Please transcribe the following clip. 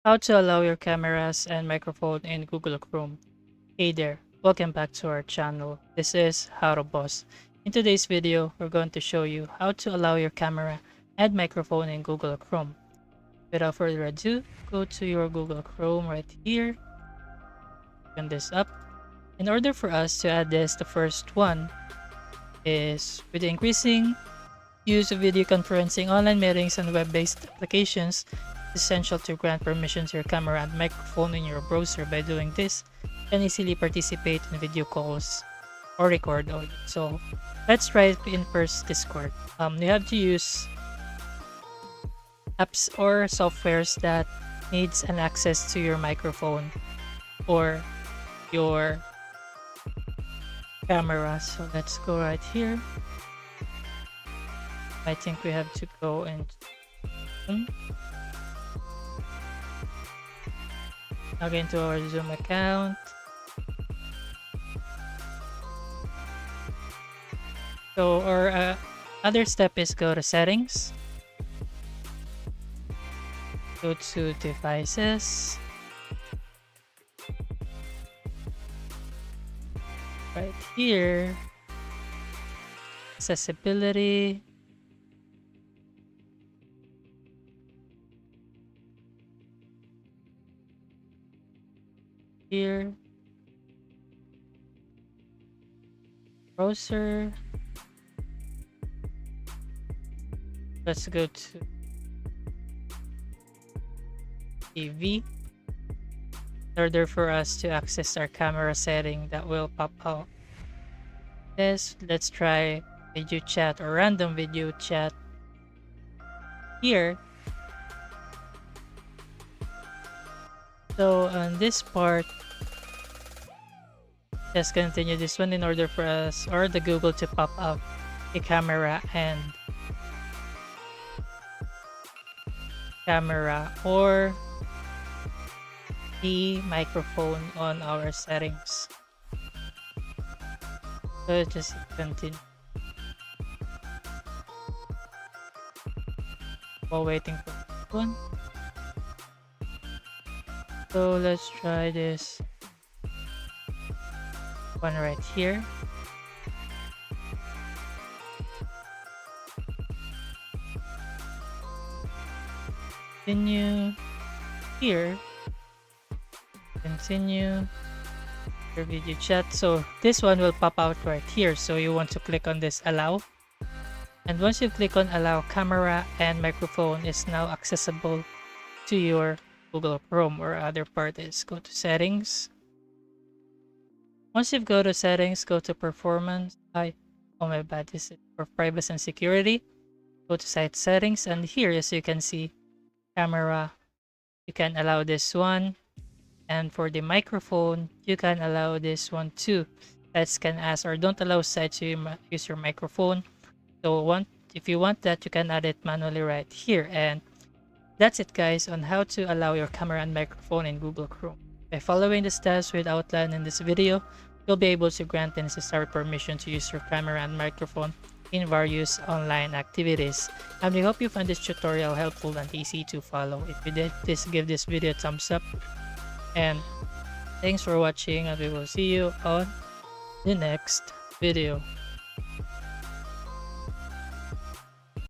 How to allow your cameras and microphone in Google Chrome. Hey there, welcome back to our channel. This is How to Boss. In today's video, we're going to show you how to allow your camera and microphone in Google Chrome. Without further ado, go to your Google Chrome right here. Open this up. In order for us to add this, the first one is with the increasing use of video conferencing, online meetings, and web-based applications. It's essential to grant permission to your camera and microphone in your browser. By doing this, you can easily participate in video calls or record audio. So let's try it in first Discord. You have to use apps or softwares that needs an access to your microphone or your camera. So let's go right here. I think we have to go and log into our Zoom account. So our other step is go to settings, go to devices, right here, accessibility, here, browser. Let's go to TV. In order for us to access our camera setting that will pop out. Let's try video chat or random video chat here. So on this part, just continue this one in order for us or the Google to pop out a camera or the microphone on our settings. So just continue while waiting for this one. So let's try this one right here. Continue here. Continue your video chat. So this one will pop out right here. So you want to click on this allow. And once you click on allow, camera and microphone is now accessible to your Google Chrome. Or other part is go to settings. Once you go to settings, go to performance. Oh my bad, this is for privacy and security. Go to site settings, and here, as you can see, camera, you can allow this one. And for the microphone, you can allow this one too. Sites can ask or don't allow sites to use your microphone. So if you want that, you can add it manually right here. And that's it, guys, on how to allow your camera and microphone in Google Chrome. By following the steps we've outlined in this video, you'll be able to grant the necessary permission to use your camera and microphone in various online activities. And we hope you found this tutorial helpful and easy to follow. If you did, please give this video a thumbs up. And thanks for watching, and we will see you on the next video.